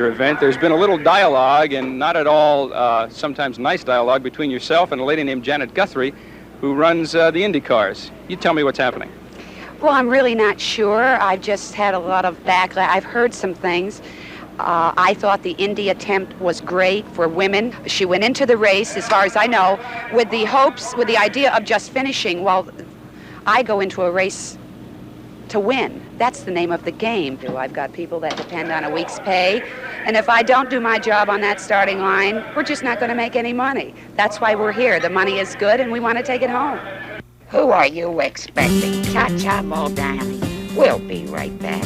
event. There's been a little dialogue, and not at all sometimes nice dialogue, between yourself and a lady named Janet Guthrie, who runs the Indy cars. You tell me what's happening. Well, I'm really not sure. I've just had a lot of backlash. I've heard some things. I thought the Indy attempt was great for women. She went into the race, as far as I know, with the hopes, with the idea of just finishing. Well, I go into a race to win. That's the name of the game. I've got people that depend on a week's pay, and if I don't do my job on that starting line, we're just not going to make any money. That's why we're here. The money is good, and we want to take it home. Who are you expecting? Cha-cha, Muldowney. We'll be right back.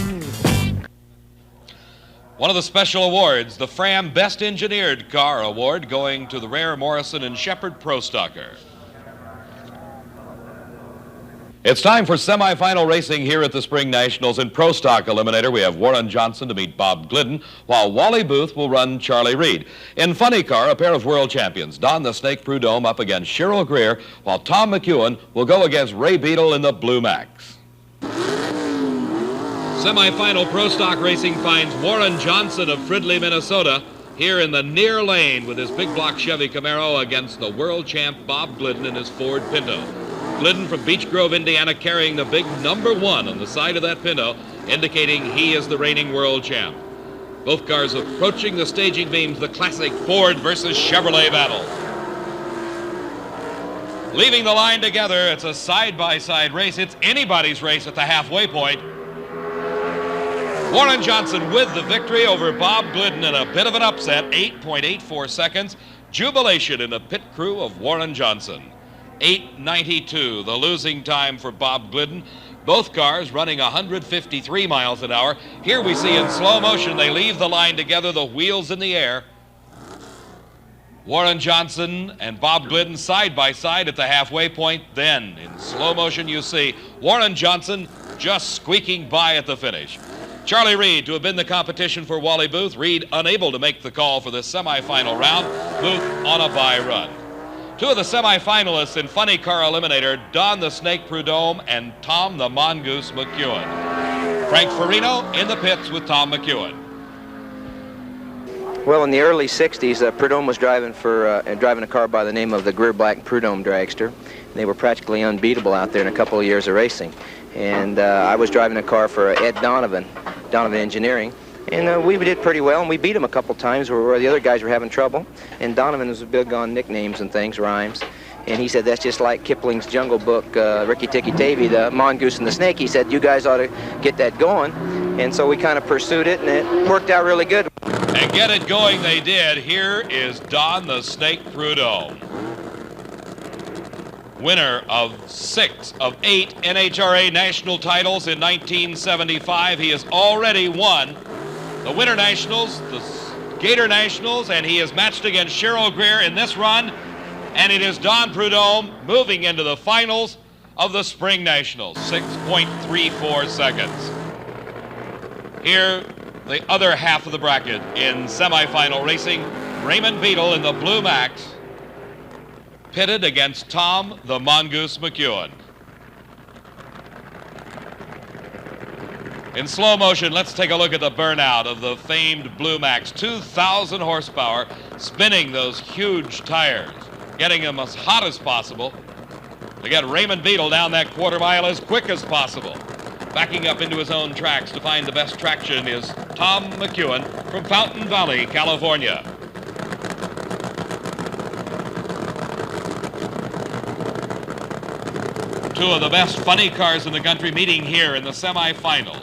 One of the special awards, the Fram Best Engineered Car Award, going to the Rare, Morrison, and Shepard Pro Stocker. It's time for semifinal racing here at the Spring Nationals. In Pro Stock Eliminator, we have Warren Johnson to meet Bob Glidden, while Wally Booth will run Charlie Reed. In Funny Car, a pair of world champions, Don the Snake Prudhomme up against Cheryl Greer, while Tom McEwen will go against Ray Beadle in the Blue Max. Semifinal Pro Stock racing finds Warren Johnson of Fridley, Minnesota, here in the near lane with his big block Chevy Camaro against the world champ Bob Glidden in his Ford Pinto. Glidden from Beech Grove, Indiana, carrying the big #1 on the side of that Pinto, indicating he is the reigning world champ. Both cars approaching the staging beams, the classic Ford versus Chevrolet battle. Leaving the line together, it's a side-by-side race. It's anybody's race at the halfway point. Warren Johnson with the victory over Bob Glidden in a bit of an upset, 8.84 seconds. Jubilation in the pit crew of Warren Johnson. 8:92, the losing time for Bob Glidden. Both cars running 153 miles an hour. Here we see in slow motion they leave the line together, the wheels in the air. Warren Johnson and Bob Glidden side by side at the halfway point. Then in slow motion you see Warren Johnson just squeaking by at the finish. Charlie Reed to have been the competition for Wally Booth. Reed unable to make the call for the semifinal round. Booth on a bye run. Two of the semifinalists in Funny Car Eliminator, Don the Snake Prudhomme and Tom the Mongoose McEwen. Frank Farino in the pits with Tom McEwen. Well, in the early 60s, Prudhomme was driving a car by the name of the Greer Black Prudhomme Dragster. They were practically unbeatable out there in a couple of years of racing. And I was driving a car for Ed Donovan Engineering. And we did pretty well, and we beat him a couple times where the other guys were having trouble. And Donovan was big on nicknames and things, rhymes. And he said, that's just like Kipling's Jungle Book, Ricky Tikki Tavi, the Mongoose and the Snake. He said, you guys ought to get that going. And so we kind of pursued it, and it worked out really good. And get it going they did. Here is Don the Snake Prudhomme. Winner of 6 of 8 NHRA national titles in 1975. He has already won the Winter Nationals, the Gator Nationals, and he is matched against Cheryl Greer in this run. And it is Don Prudhomme moving into the finals of the Spring Nationals, 6.34 seconds. Here, the other half of the bracket in semifinal racing, Raymond Beadle in the Blue Max, pitted against Tom the Mongoose McEwen. In slow motion, let's take a look at the burnout of the famed Blue Max. 2,000 horsepower, spinning those huge tires, getting them as hot as possible to get Raymond Beadle down that quarter mile as quick as possible. Backing up into his own tracks to find the best traction is Tom McEwen from Fountain Valley, California. Two of the best funny cars in the country meeting here in the semifinals.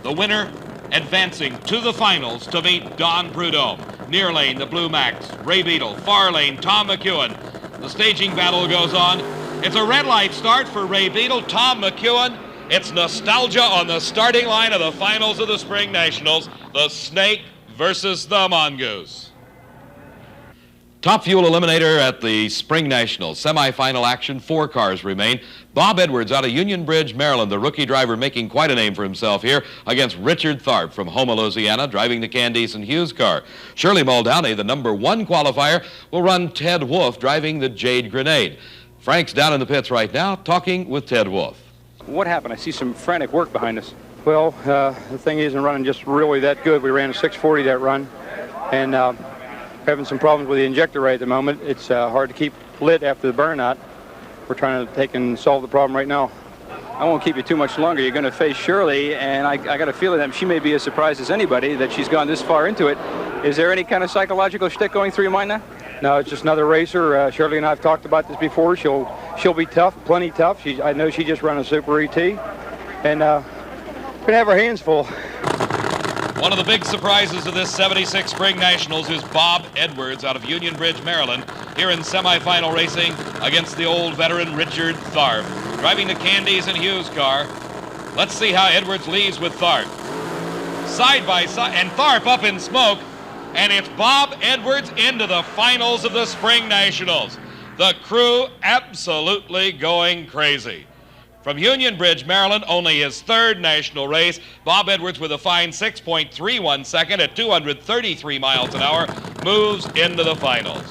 The winner advancing to the finals to meet Don Prudhomme. Near lane, the Blue Max, Ray Beadle. Far lane, Tom McEwen. The staging battle goes on. It's a red light start for Ray Beadle. Tom McEwen. It's nostalgia on the starting line of the finals of the Spring Nationals. The Snake versus the Mongoose. Top fuel eliminator at the Spring Nationals. Semifinal action, 4 cars remain. Bob Edwards out of Union Bridge, Maryland, the rookie driver making quite a name for himself here against Richard Tharp from Houma, Louisiana, driving the Candice and Hughes car. Shirley Muldowney, the #1 qualifier, will run Ted Wolf driving the Jade Grenade. Frank's down in the pits right now talking with Ted Wolf. What happened? I see some frantic work behind us. Well, the thing isn't running just really that good. We ran a 640 that run, and having some problems with the injector right at the moment. It's hard to keep lit after the burnout. We're trying to take and solve the problem right now. I won't keep you too much longer. You're going to face Shirley, and I got a feeling that she may be as surprised as anybody that she's gone this far into it. Is there any kind of psychological shtick going through your mind now? No, it's just another racer. Shirley and I have talked about this before. She'll be tough, plenty tough. I know she just ran a Super ET, and we're gonna have our hands full. One of the big surprises of this 76 Spring Nationals is Bob Edwards out of Union Bridge, Maryland, here in semifinal racing against the old veteran Richard Tharp, driving the Candies and Hughes car. Let's see how Edwards leaves with Tharp. Side by side, and Tharp up in smoke, and it's Bob Edwards into the finals of the Spring Nationals. The crew absolutely going crazy. From Union Bridge, Maryland, only his third national race, Bob Edwards with a fine 6.31 second at 233 miles an hour moves into the finals.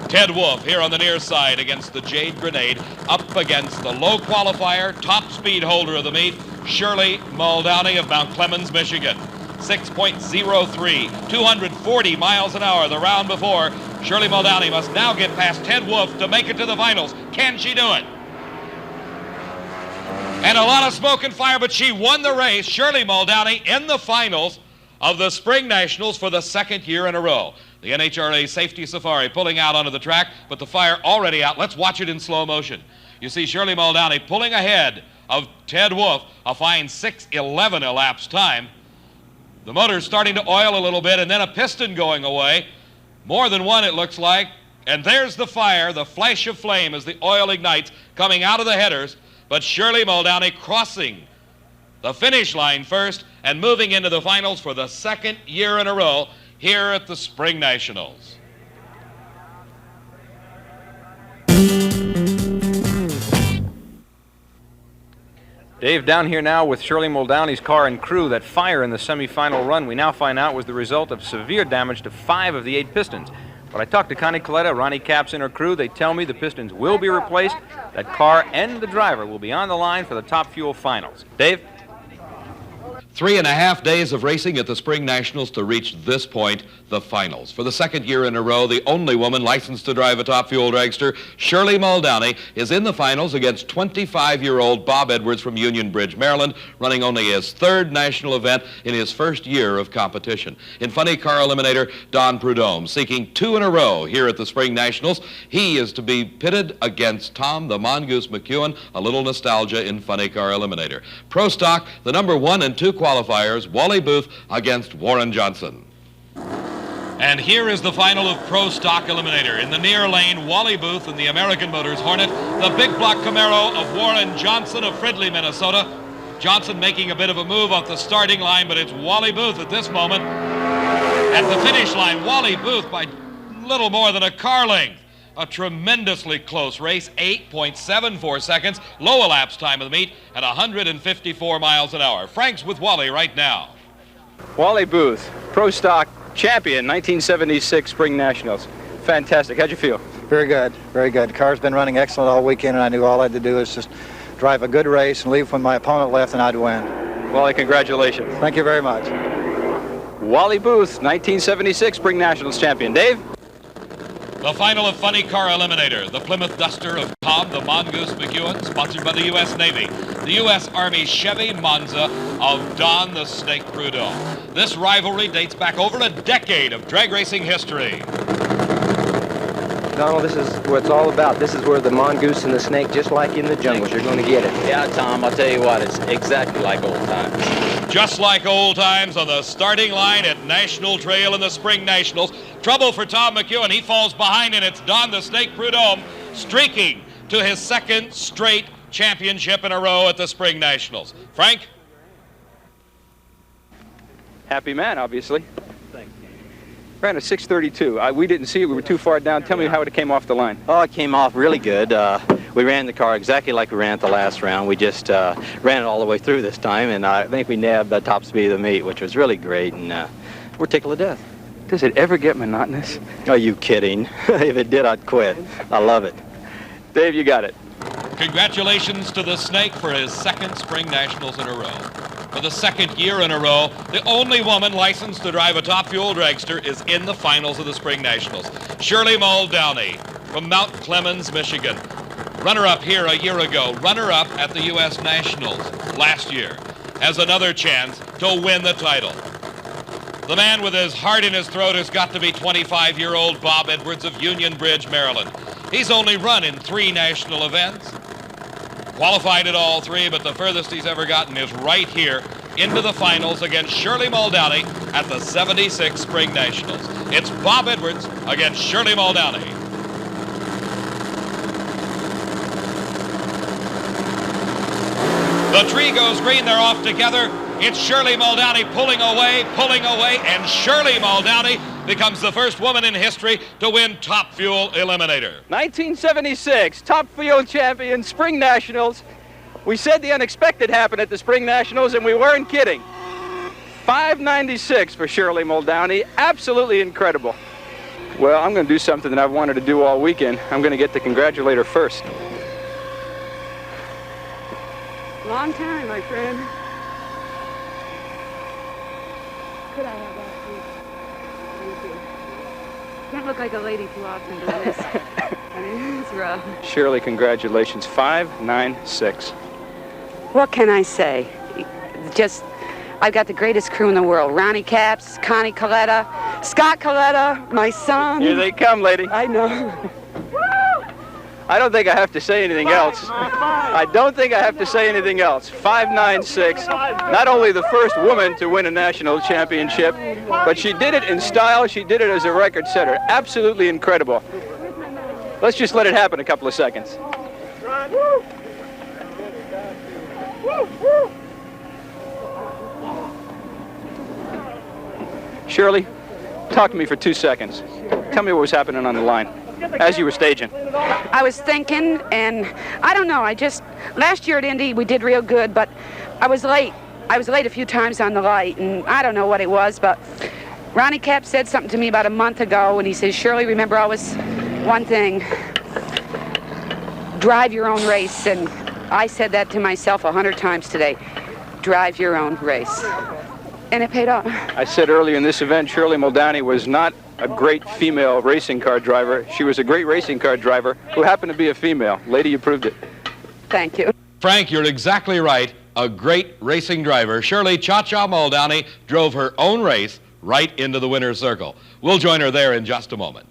Ted Wolf here on the near side against the Jade Grenade, up against the low qualifier, top speed holder of the meet, Shirley Muldowney of Mount Clemens, Michigan. 6.03, 240 miles an hour the round before. Shirley Muldowney must now get past Ted Wolf to make it to the finals. Can she do it? And a lot of smoke and fire, but she won the race. Shirley Muldowney in the finals of the Spring Nationals for the second year in a row. The NHRA Safety Safari pulling out onto the track, but the fire already out. Let's watch it in slow motion. You see Shirley Muldowney pulling ahead of Ted Wolf, a fine 6:11 elapsed time. The motor's starting to oil a little bit, and then a piston going away. More than one, it looks like. And there's the fire, the flash of flame as the oil ignites, coming out of the headers. But Shirley Muldowney crossing the finish line first and moving into the finals for the second year in a row here at the Spring Nationals. Dave, down here now with Shirley Muldowney's car and crew. That fire in the semifinal run we now find out was the result of severe damage to 5 of the 8 pistons. When I talked to Connie Coletta, Ronnie Capps, and her crew, they tell me the pistons will be replaced. That car and the driver will be on the line for the Top Fuel finals. Dave? 3.5 days of racing at the Spring Nationals to reach this point, the finals. For the second year in a row, the only woman licensed to drive a Top Fuel dragster, Shirley Muldowney, is in the finals against 25-year-old Bob Edwards from Union Bridge, Maryland, running only his third national event in his first year of competition. In funny car eliminator, Don Prudhomme, seeking 2 in a row here at the Spring Nationals. He is to be pitted against Tom the Mongoose McEwen, a little nostalgia in funny car eliminator. Pro stock, the number 1 and 2 qualifiers, Wally Booth against Warren Johnson. And here is the final of Pro Stock Eliminator. In the near lane, Wally Booth and the American Motors Hornet, the big block Camaro of Warren Johnson of Fridley, Minnesota. Johnson making a bit of a move off the starting line, but it's Wally Booth at this moment. At the finish line, Wally Booth by little more than a car length. A tremendously close race, 8.74 seconds, low elapsed time of the meet at 154 miles an hour. Frank's with Wally right now. Wally Booth, Pro Stock champion, 1976 Spring Nationals. Fantastic. How'd you feel? Very good, very good. The car's been running excellent all weekend, and I knew all I had to do was just drive a good race and leave when my opponent left, and I'd win. Wally, congratulations. Thank you very much. Wally Booth, 1976 Spring Nationals champion. Dave? The final of Funny Car Eliminator, the Plymouth Duster of Tom the Mongoose McEwen, sponsored by the U.S. Navy. The U.S. Army Chevy Monza of Don the Snake Prudhomme. This rivalry dates back over a decade of drag racing history. Donald, this is what it's all about. This is where the mongoose and the snake, just like in the jungles, you're going to get it. Yeah, Tom, I'll tell you what, it's exactly like old times. Just like old times on the starting line at National Trail in the Spring Nationals. Trouble for Tom McEwen. He falls behind, and it's Don the Snake Prudhomme streaking to his second straight championship in a row at the Spring Nationals. Frank? Happy man, obviously. Ran a 6:32. We didn't see it. We were too far down. Tell me how it came off the line. Oh, it came off really good. We ran the car exactly like we ran at the last round. We just ran it all the way through this time, and I think we nabbed the top speed of the meet, which was really great, and we're tickled to death. Does it ever get monotonous? Are you kidding? If it did, I'd quit. I love it. Dave, you got it. Congratulations to the Snake for his second Spring Nationals in a row. For the second year in a row, the only woman licensed to drive a Top Fuel dragster is in the finals of the Spring Nationals. Shirley Muldowney from Mount Clemens, Michigan. Runner-up here a year ago, runner-up at the U.S. Nationals last year, has another chance to win the title. The man with his heart in his throat has got to be 25-year-old Bob Edwards of Union Bridge, Maryland. He's only run in 3 national events, qualified at all 3, but the furthest he's ever gotten is right here into the finals against Shirley Muldowney at the 76 Spring Nationals. It's Bob Edwards against Shirley Muldowney. The tree goes green, they're off together. It's Shirley Muldowney pulling away, and Shirley Muldowney becomes the first woman in history to win Top Fuel Eliminator. 1976, Top Fuel champion, Spring Nationals. We said the unexpected happened at the Spring Nationals, and we weren't kidding. 596 for Shirley Muldowney, absolutely incredible. Well, I'm going to do something that I've wanted to do all weekend. I'm going to get to congratulate her first. Long time, my friend. Could I have that, please? Thank you. Can't look like a lady too often doing this. I mean, it's rough. Shirley, congratulations. 596. What can I say? Just, I've got the greatest crew in the world. Ronnie Capps, Connie Coletta, Scott Coletta, my son. Here they come, lady. I know. I don't think I have to say anything else. I don't think I have to say anything else. 596, not only the first woman to win a national championship, but she did it in style. She did it as a record setter. Absolutely incredible. Let's just let it happen a couple of seconds. Shirley, talk to me for 2 seconds. Tell me what was happening on the line as you were staging. I was thinking, and I don't know, last year at Indy we did real good, but I was late. I was late a few times on the light, and I don't know what it was, but Ronnie Cap said something to me about a month ago, and he says, Shirley, remember always one thing, drive your own race, and I said that to myself 100 times today, drive your own race. And it paid off. I said earlier in this event, Shirley Muldowney was not a great female racing car driver. She was a great racing car driver who happened to be a female. Lady, you proved it. Thank you. Frank, you're exactly right. A great racing driver. Shirley Cha-Cha Muldowney drove her own race right into the winner's circle. We'll join her there in just a moment.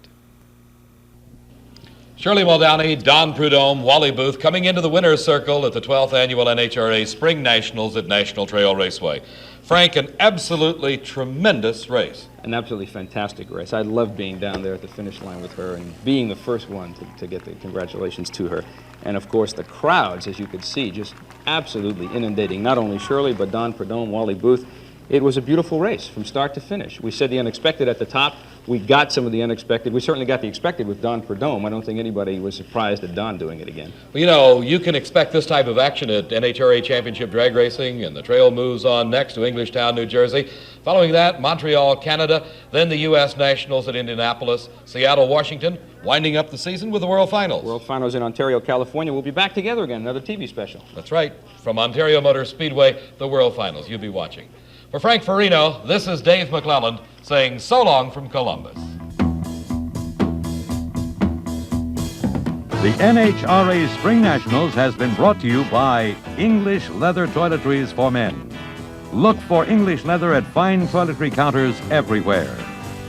Shirley Muldowney, Don Prudhomme, Wally Booth coming into the winner's circle at the 12th Annual NHRA Spring Nationals at National Trail Raceway. Frank, an absolutely tremendous race. An absolutely fantastic race. I loved being down there at the finish line with her and being the first one to get the congratulations to her. And of course, the crowds, as you could see, just absolutely inundating not only Shirley, but Don Prudhomme, Wally Booth. It was a beautiful race from start to finish. We said the unexpected at the top. We got some of the unexpected. We certainly got the expected with Don Prudhomme. I don't think anybody was surprised at Don doing it again. Well, you know, you can expect this type of action at NHRA Championship Drag Racing, and the trail moves on next to Englishtown, New Jersey. Following that, Montreal, Canada, then the U.S. Nationals at Indianapolis, Seattle, Washington, winding up the season with the World Finals. World Finals in Ontario, California. We'll be back together again, another TV special. That's right. From Ontario Motor Speedway, the World Finals. You'll be watching. For Frank Farino, this is Dave McClelland saying so long from Columbus. The NHRA Spring Nationals has been brought to you by English Leather Toiletries for Men. Look for English leather at fine toiletry counters everywhere.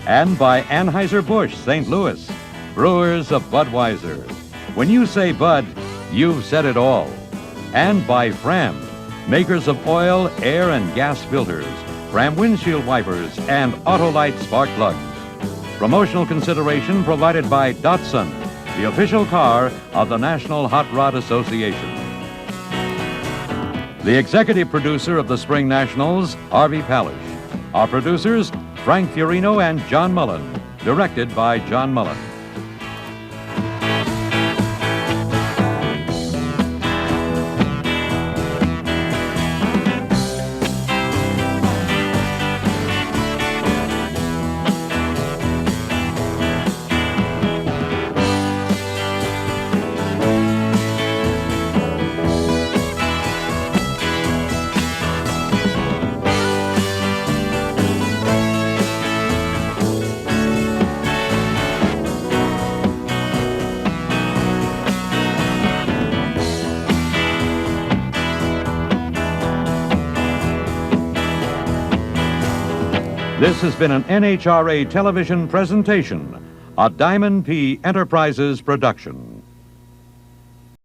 And by Anheuser-Busch, St. Louis, brewers of Budweiser. When you say Bud, you've said it all. And by Fram, makers of oil, air, and gas filters, Fram windshield wipers, and Autolite spark plugs. Promotional consideration provided by Datsun, the official car of the National Hot Rod Association. The executive producer of the Spring Nationals, Harvey Palish. Our producers, Frank Fiorino and John Mullen. Directed by John Mullen. This has been an NHRA television presentation, a Diamond P Enterprises production.